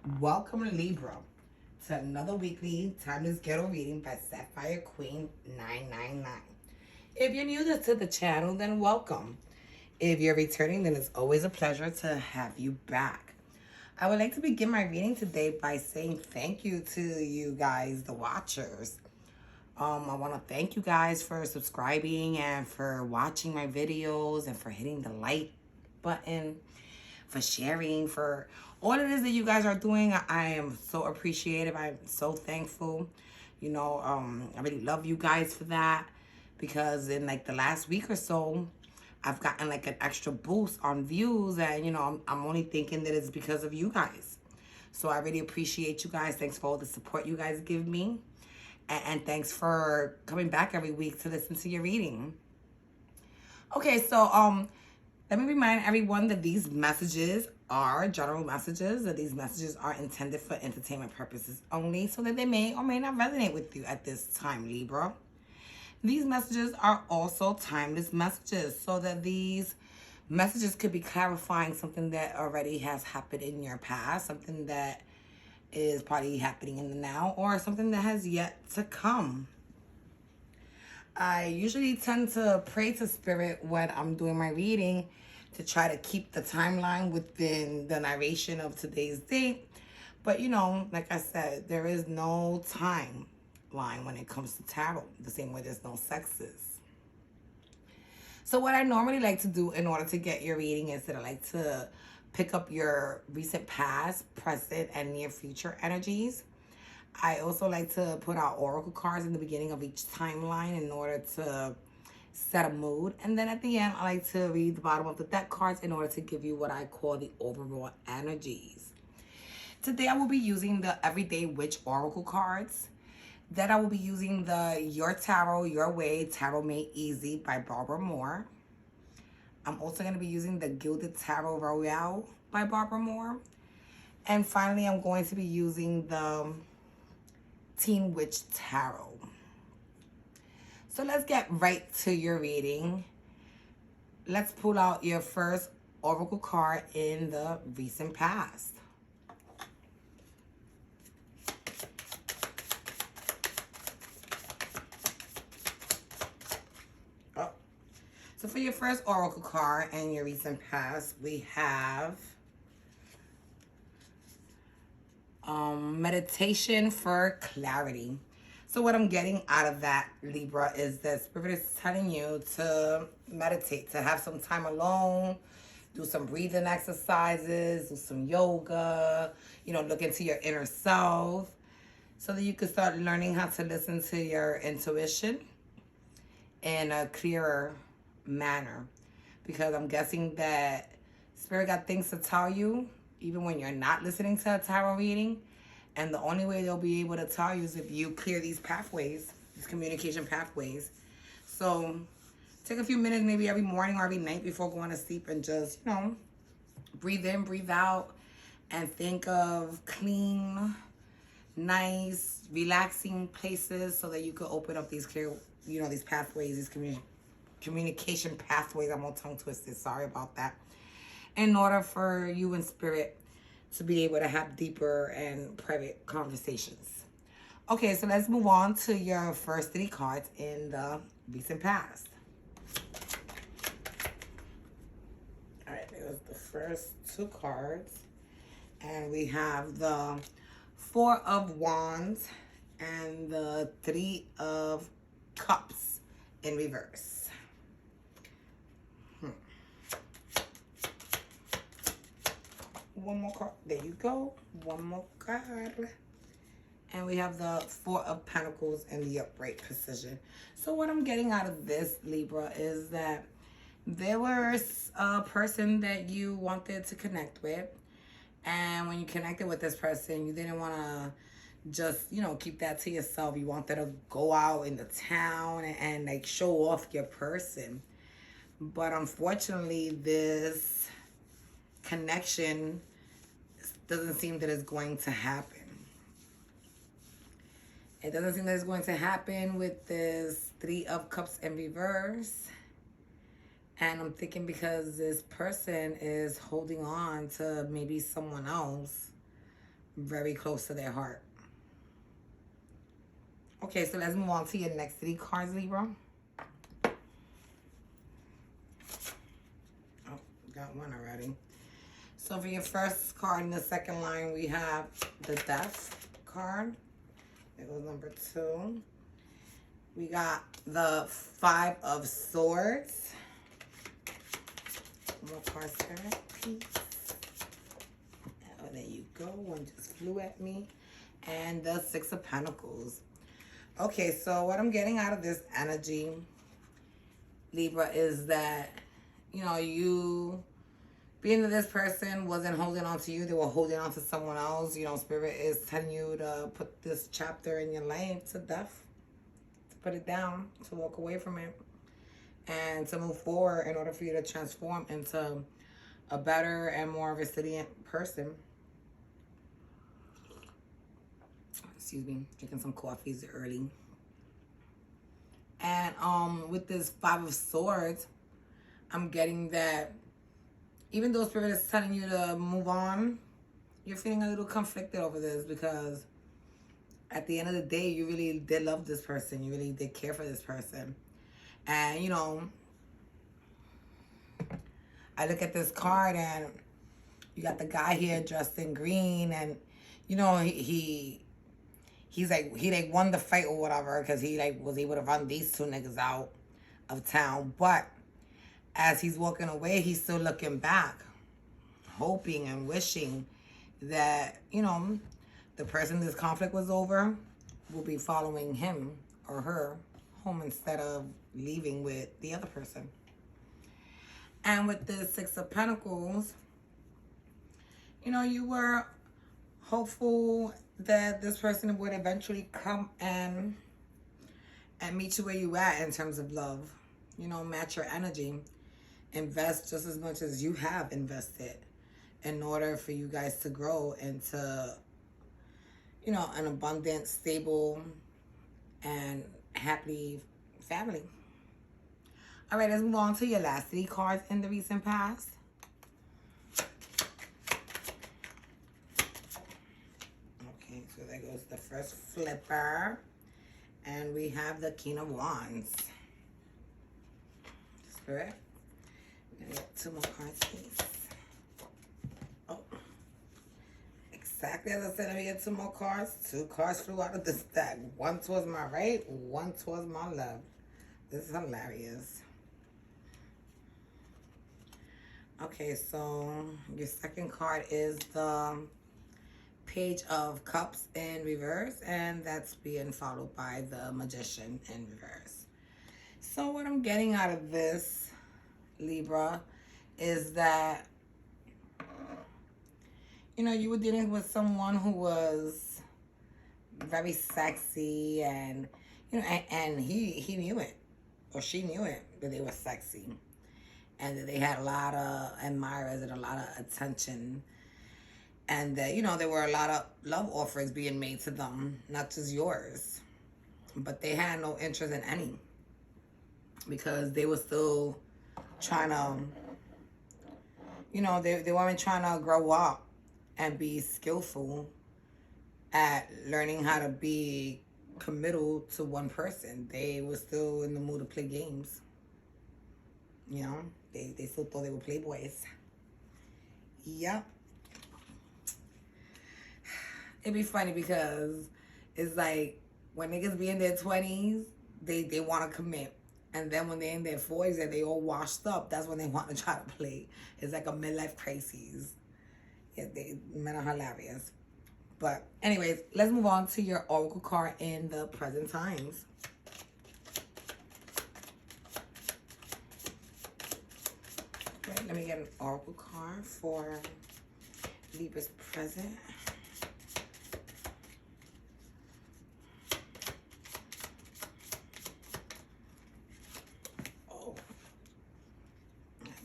Welcome, Libra, to another weekly Timeless Ghetto reading by Sapphire Queen 999. If you're new to the channel, then welcome. If you're returning, then it's always a pleasure to have you back. I would like to begin my reading today by saying thank you to you guys, the watchers. I want to thank you guys for subscribing and for watching my videos and for hitting the like button, for sharing, for all it is that you guys are doing. I am so appreciative. I'm so thankful. I really love you guys for that, because in like the last week or so, I've gotten like an extra boost on views, and I'm only thinking that it's because of you guys. So I really appreciate you guys. Thanks for all the support you guys give me. And thanks for coming back every week to listen to your reading. Okay, so let me remind everyone that these messages are general messages, that these messages are intended for entertainment purposes only, so that they may or may not resonate with you at this time, Libra. These messages are also timeless messages, so that these messages could be clarifying something that already has happened in your past, something that is probably happening in the now, or something that has yet to come. I usually tend to pray to Spirit when I'm doing my reading to try to keep the timeline within the narration of today's date. But like I said, there is no timeline when it comes to tarot, the same way there's no sexes. So what I normally like to do in order to get your reading is that I like to pick up your recent past, present, and near future energies. I also like to put out oracle cards in the beginning of each timeline in order to set a mood. And then at the end, I like to read the bottom of the deck cards in order to give you what I call the overall energies. Today, I will be using the Everyday Witch Oracle cards. Then I will be using the Your Tarot, Your Way, Tarot Made Easy by Barbara Moore. I'm also going to be using the Gilded Tarot Royale by Barbara Moore. And finally, I'm going to be using the Teen Witch Tarot. So let's get right to your reading. Let's pull out your first oracle card in the recent past. Oh. So for your first oracle card in your recent past, we have meditation for clarity. So what I'm getting out of that, Libra, is that Spirit is telling you to meditate, to have some time alone, do some breathing exercises, do some yoga, look into your inner self, so that you can start learning how to listen to your intuition in a clearer manner. Because I'm guessing that Spirit got things to tell you, even when you're not listening to a tarot reading. And the only way they'll be able to tell you is if you clear these pathways, these communication pathways. So take a few minutes, maybe every morning or every night before going to sleep, and just, breathe in, breathe out, and think of clean, nice, relaxing places so that you can open up these clear, these pathways, these communication pathways. I'm all tongue twisted. Sorry about that. In order for you and Spirit to be able to have deeper and private conversations. Okay, so let's move on to your first 3 cards in the recent past. All right, there's the first 2 cards. And we have the 4 of Wands and the 3 of Cups in reverse. One more card. There you go. One more card. And we have the 4 of Pentacles in the upright position. So what I'm getting out of this, Libra, is that there was a person that you wanted to connect with. And when you connected with this person, you didn't want to just, keep that to yourself. You wanted to go out in the town and like show off your person. But unfortunately, this connection doesn't seem that it's going to happen. It doesn't seem that it's going to happen with this 3 of Cups in reverse. And I'm thinking because this person is holding on to maybe someone else very close to their heart. Okay, so let's move on to your next 3 cards, Libra. Oh, got one already. So for your first card in the second line, we have the Death card. There goes number 2. We got the 5 of Swords. More cards, Spirit, please. Oh, there you go. One just flew at me. And the 6 of Pentacles. Okay, so what I'm getting out of this energy, Libra, is that, you know, you being that this person wasn't holding on to you, they were holding on to someone else. You know, Spirit is telling you to put this chapter in your life to death, to put it down, to walk away from it, and to move forward in order for you to transform into a better and more resilient person. Excuse me, drinking some coffees early. And with this 5 of Swords, I'm getting that even though Spirit is telling you to move on, you're feeling a little conflicted over this, because at the end of the day, you really did love this person. You really did care for this person. And, you know, I look at this card and you got the guy here dressed in green, and, you know, he won the fight or whatever, because he was able to run these 2 niggas out of town. But as he's walking away, he's still looking back, hoping and wishing that, you know, the person this conflict was over will be following him or her home instead of leaving with the other person. And with the 6 of Pentacles, you know, you were hopeful that this person would eventually come and meet you where you at in terms of love. You know, match your energy. Invest just as much as you have invested in order for you guys to grow into, you know, an abundant, stable, and happy family. All right, let's move on to your last 3 cards in the recent past. Okay, so there goes the first flipper. And we have the King of Wands. Spirit. Let me get 2 more cards, please. Oh. Exactly as I said, let me get 2 more cards. 2 cards flew out of this deck. One towards my right, one towards my left. This is hilarious. Okay, so your second card is the Page of Cups in reverse, and that's being followed by the Magician in reverse. So what I'm getting out of this, Libra, is that, you know, you were dealing with someone who was very sexy, and, you know, and he knew it, or she knew it, that they were sexy, and that they had a lot of admirers and a lot of attention. And that, you know, there were a lot of love offerings being made to them, not just yours. But they had no interest in any. Because they were still trying to, you know, they weren't trying to grow up and be skillful at learning how to be committal to one person. They were still in the mood to play games. You know, they still thought they were playboys. Yep. It'd be funny because it's like when niggas be in their 20s, they want to commit. And then when they're in their 40s and they all washed up, that's when they want to try to play. It's like a midlife crisis. Yeah, men are hilarious. But anyways, let's move on to your oracle card in the present times. Okay, let me get an oracle card for Libra's present.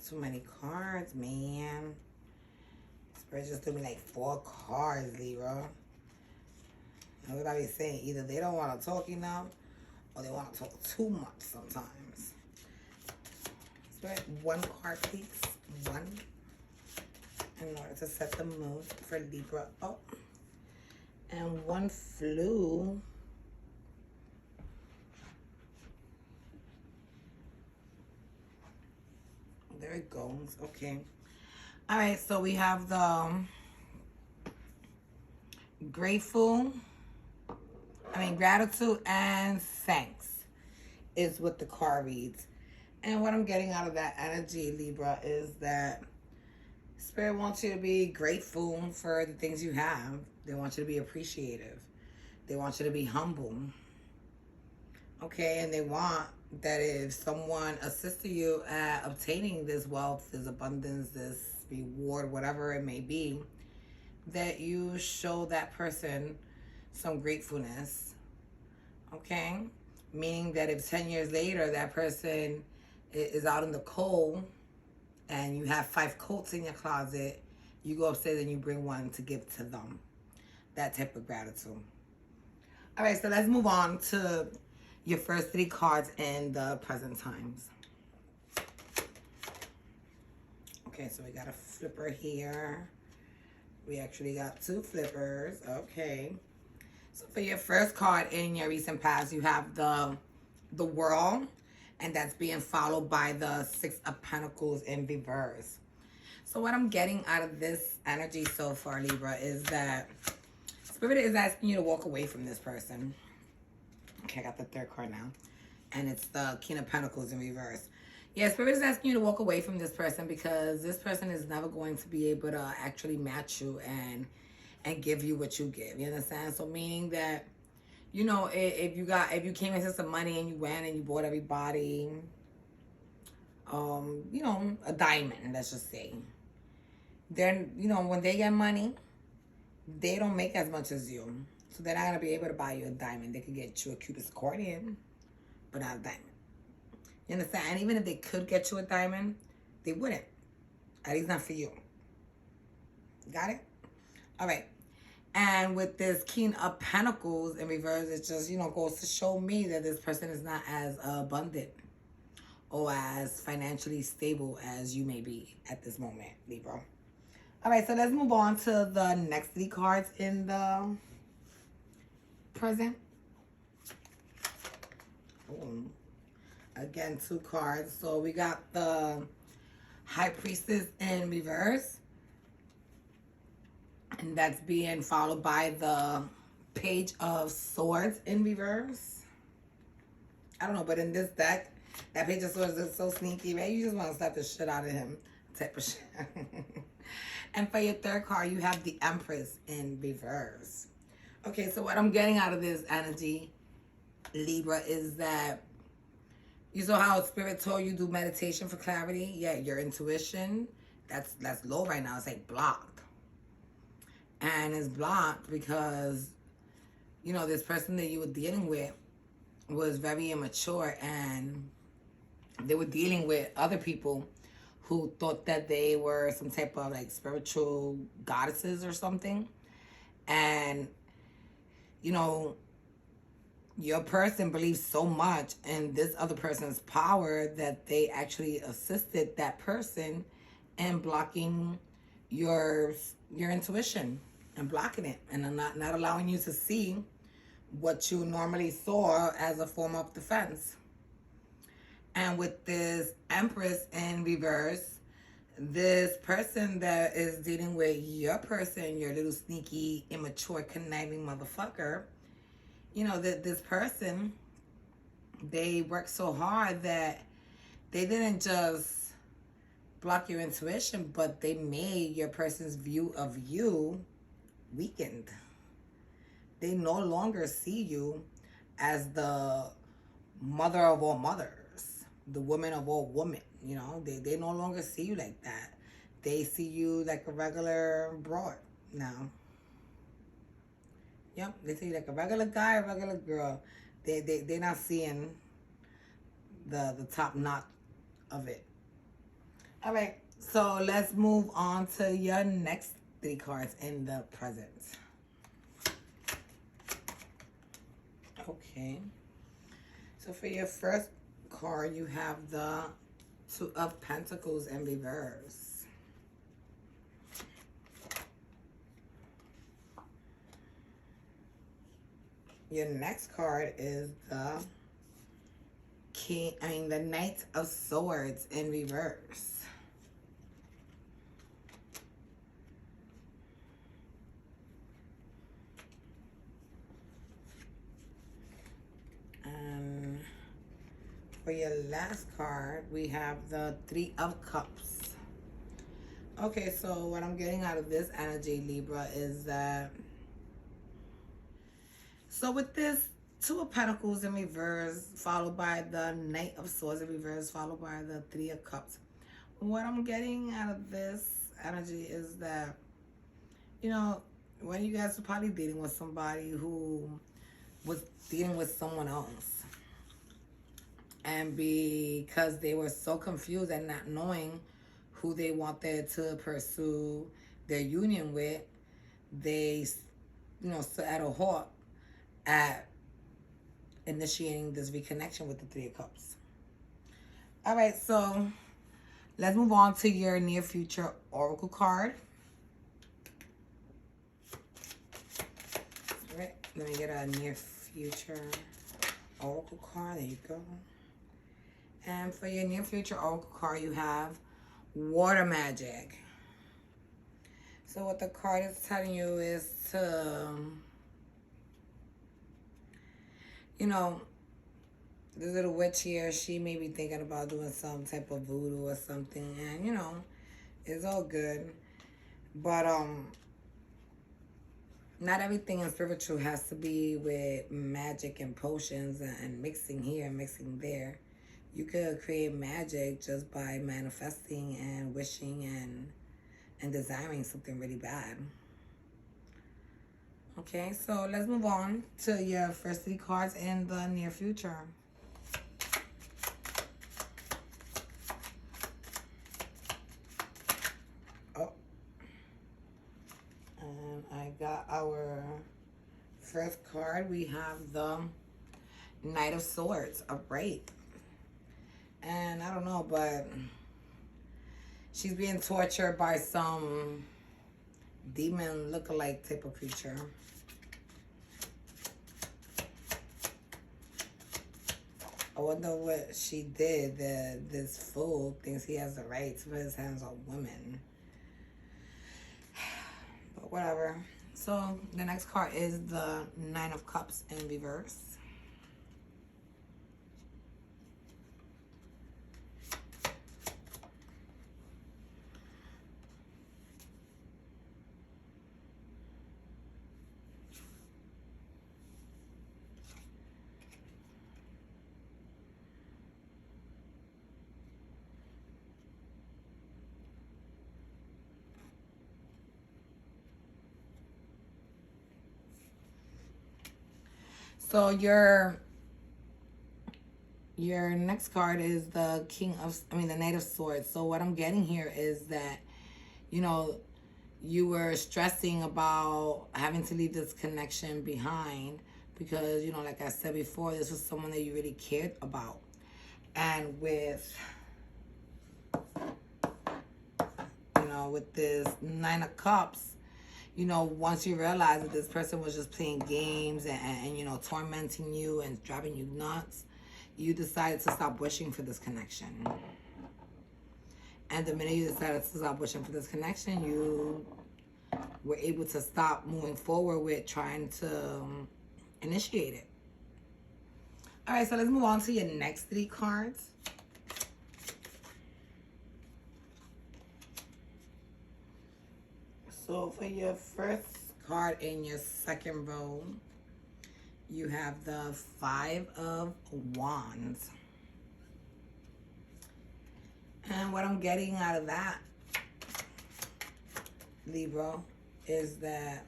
Too many cards, man. Spirit just threw me like 4 cards, Libra. Everybody's saying either they don't want to talk enough or they want to talk too much sometimes. Spirit, 1 card, please. 1. In order to set the mood for Libra. Oh, And one flew. There it goes. Okay. All right, so we have the gratitude and thanks is what the card reads. And what I'm getting out of that energy, Libra, is that Spirit wants you to be grateful for the things you have. They want you to be appreciative. They want you to be humble. Okay, and they want that if someone assisted you at obtaining this wealth, this abundance, this reward, whatever it may be, that you show that person some gratefulness. Okay? Meaning that if 10 years later that person is out in the cold and you have 5 coats in your closet, you go upstairs and you bring one to give to them. That type of gratitude. All right, so let's move on to your first 3 cards in the present times. Okay, so we got a flipper here. We actually got 2 flippers. Okay. So for your first card in your recent past, you have the World, and that's being followed by the 6 of Pentacles in reverse. So what I'm getting out of this energy so far, Libra, is that Spirit is asking you to walk away from this person. Okay, I got the 3rd card now. And it's the King of Pentacles in reverse. Yeah, Spirit is asking you to walk away from this person because this person is never going to be able to actually match you and give you what you give. You understand? So meaning that, you know, if you came into some money and you went and you bought everybody, you know, a diamond, let's just say. Then, you know, when they get money, they don't make as much as you. So they're not going to be able to buy you a diamond. They could get you a cutest accordion, but not a diamond. You understand? And even if they could get you a diamond, they wouldn't. At least not for you. Got it? All right. And with this King of Pentacles in reverse, it just, you know, goes to show me that this person is not as abundant or as financially stable as you may be at this moment, Libra. All right, so let's move on to the next 3 cards in the present. Ooh. Again, 2 cards. So we got the High Priestess in reverse. And that's being followed by the Page of Swords in reverse. I don't know, but in this deck, that Page of Swords is so sneaky, right? You just want to slap the shit out of him type of shit. And for your 3rd card, you have the Empress in reverse. Okay, so what I'm getting out of this energy, Libra, is that you saw how Spirit told you do meditation for clarity? Yeah, your intuition, that's low right now. It's like blocked. And it's blocked because, you know, this person that you were dealing with was very immature and they were dealing with other people who thought that they were some type of like spiritual goddesses or something. And, you know, your person believes so much in this other person's power that they actually assisted that person in blocking your intuition and blocking it and not allowing you to see what you normally saw as a form of defense. And with this Empress in reverse, this person that is dealing with your person, your little sneaky, immature, conniving motherfucker, you know, that this person, they worked so hard that they didn't just block your intuition, but they made your person's view of you weakened. They no longer see you as the mother of all mothers, the woman of all women. You know, they no longer see you like that. They see you like a regular broad now. Yep, they see you like a regular guy, a regular girl. They're not seeing the top knot of it. All right, so let's move on to your next 3 cards in the present. Okay, so for your first card, you have the 2 of Pentacles in reverse. Your next card is the the Knight of Swords in reverse. And for your last card, we have the Three of Cups. Okay, so what I'm getting out of this energy, Libra, is that... So with this Two of Pentacles in reverse, followed by the Knight of Swords in reverse, followed by the Three of Cups. What I'm getting out of this energy is that, you know, when you guys were probably dating with somebody who was dealing with someone else, and because they were so confused and not knowing who they wanted to pursue their union with, they, stood at a halt at initiating this reconnection with the Three of Cups. All right, so let's move on to your near future oracle card. All right, let me get a near future oracle card. There you go. And for your near future oracle card, you have Water Magic. So what the card is telling you is to, the little witch here, she may be thinking about doing some type of voodoo or something, and it's all good. But not everything in spiritual has to be with magic and potions and mixing here and mixing there. You could create magic just by manifesting and wishing and desiring something really bad. Okay, so let's move on to your first 3 cards in the near future. Oh. And I got our first card. We have the Knight of Swords, upright. And I don't know, but she's being tortured by some demon look-alike type of creature. I wonder what she did that this fool thinks he has the right to put his hands on women. But whatever. So the next card is the Nine of Cups in reverse. So your next card is the the Knight of Swords. So what I'm getting here is that, you were stressing about having to leave this connection behind because, like I said before, this was someone that you really cared about. And with, with this Nine of Cups, once you realize that this person was just playing games and tormenting you and driving you nuts, you decided to stop wishing for this connection. And the minute you decided to stop wishing for this connection, you were able to stop moving forward with trying to initiate it. All right, so let's move on to your next 3 cards. So for your first card in your second row, you have the Five of Wands. And what I'm getting out of that, Libra, is that,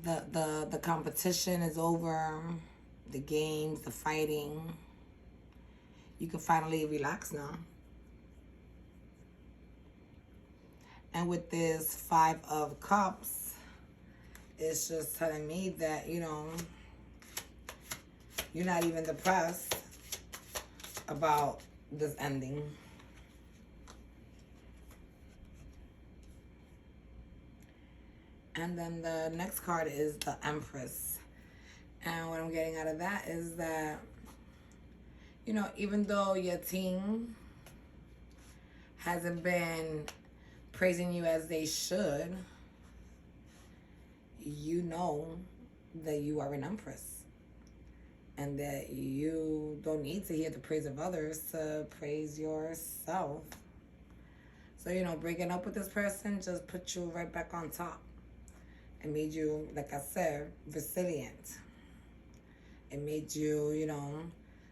the competition is over, the games, the fighting. You can finally relax now. And with this Five of Cups, it's just telling me that, you're not even depressed about this ending. And then the next card is the Empress. And what I'm getting out of that is that, you know, even though your team hasn't been praising you as they should, you know that you are an Empress. And that you don't need to hear the praise of others to praise yourself. So, you know, breaking up with this person just put you right back on top. It made you, like I said, resilient. It made you, you know,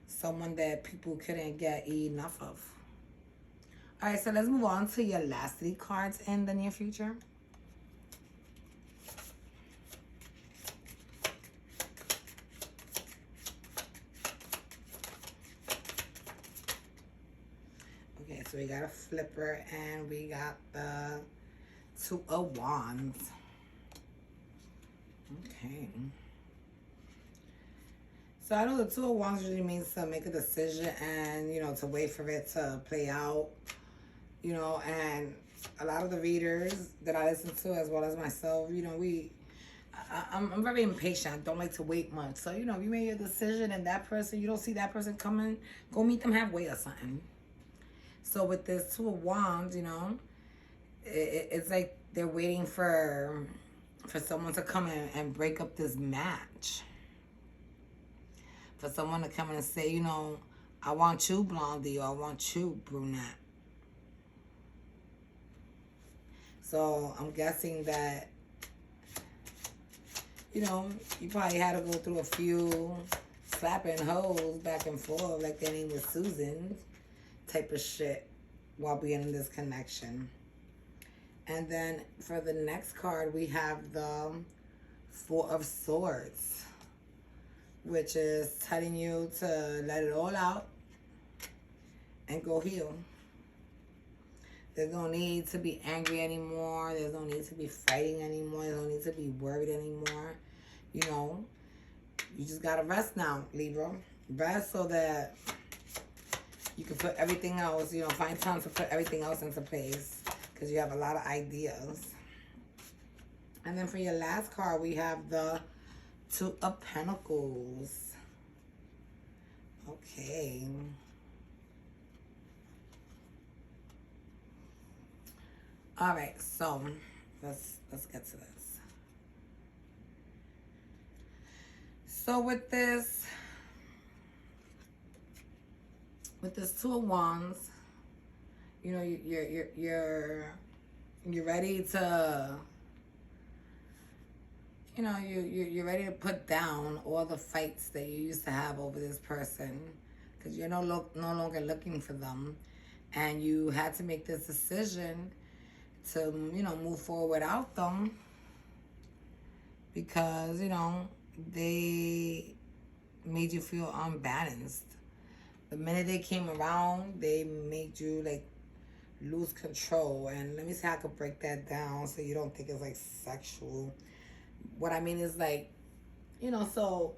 someone that people couldn't get enough of. All right, so let's move on to your last 3 cards in the near future. Okay, so we got a flipper and we got the 2 of Wands. Okay. So I know the 2 of Wands usually means to make a decision and, you know, to wait for it to play out. You know, and a lot of the readers that I listen to, as well as myself, you know, I'm very impatient. I don't like to wait much. So, you know, if you made your decision and that person, you don't see that person coming, go meet them halfway or something. So with this 2 of Wands, you know, it's like they're waiting for someone to come in and break up this match. For someone to come in and say, you know, I want you blondie or I want you brunette. So I'm guessing that, you know, you probably had to go through a few slapping hoes back and forth, like their name was Susan, type of shit, while being in this connection. And then for the next card, we have the 4 of Swords, which is telling you to let it all out and go heal. There's no need to be angry anymore. There's no need to be fighting anymore. There's no need to be worried anymore. You know, you just gotta rest now, Libra. Rest so that you can put everything else, you know, find time to put everything else into place, because you have a lot of ideas. And then for your last card, we have the 2 of Pentacles. Okay. All right, so let's get to this. So with this 2 of Wands, you know, you're ready to, you know, you're ready to put down all the fights that you used to have over this person, because you're no longer looking for them, and you had to make this decision to, you know, move forward without them, because, you know, they made you feel unbalanced. The minute they came around, they made you like lose control. And let me see how I could break that down so you don't think it's like sexual. What I mean is, like, you know, so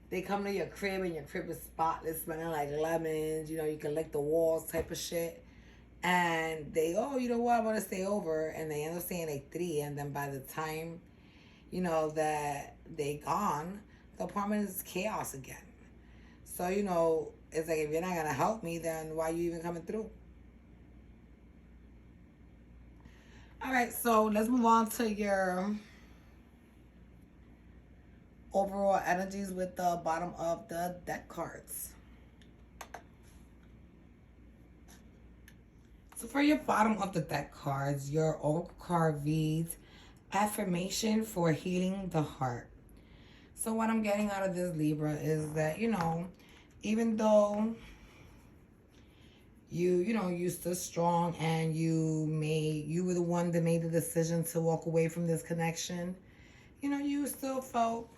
they come to your crib and your crib is spotless, smelling like lemons, you know, you can lick the walls type of shit. And they, oh, you know what, I want to stay over. And they end up staying like 3. And then by the time, you know, that they gone, the apartment is chaos again. So, you know, it's like, if you're not going to help me, then why are you even coming through? All right, so let's move on to your overall energies with the bottom of the deck cards. So for your bottom of the deck cards, your oracle card reads, affirmation for healing the heart. So what I'm getting out of this, Libra, is that, you know, even though you stood strong and you were the one that made the decision to walk away from this connection, you know, you still felt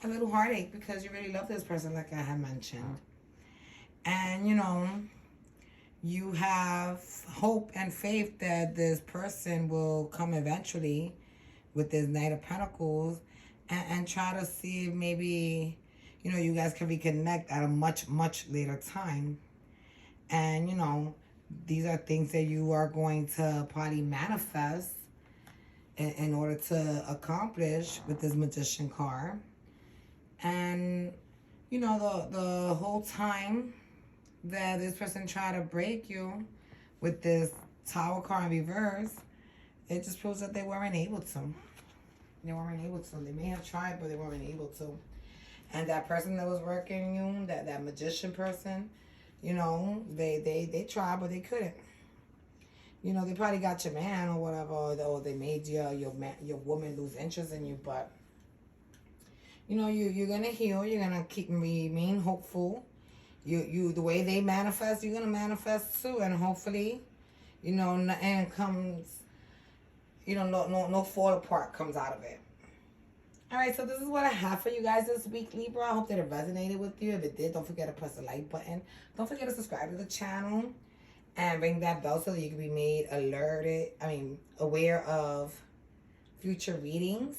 a little heartache because you really love this person, like I had mentioned. And, you know, you have hope and faith that this person will come eventually with this Knight of Pentacles and try to see if maybe, you know, you guys can reconnect at a much, much later time. And, you know, these are things that you are going to probably manifest, in order to accomplish with this Magician card. And, you know, the whole time that this person tried to break you with this Tower card in reverse, it just proves that they weren't able to. They weren't able to. They may have tried, but they weren't able to. And that person that was working you, that magician person, you know, they tried, but they couldn't. You know, they probably got your man or whatever, or they made your woman lose interest in you. But, you know, you're going to heal. You're going to remain hopeful. The way they manifest, you're going to manifest too. And hopefully, you know, nothing comes, you know, no fall apart comes out of it. All right, so this is what I have for you guys this week, Libra. I hope that it resonated with you. If it did, don't forget to press the like button. Don't forget to subscribe to the channel and ring that bell so that you can be made aware of future readings.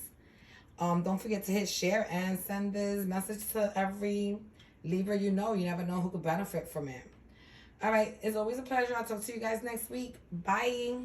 Don't forget to hit share and send this message to every Libra you know. You never know who could benefit from it. All right, it's always a pleasure. I'll talk to you guys next week. Bye.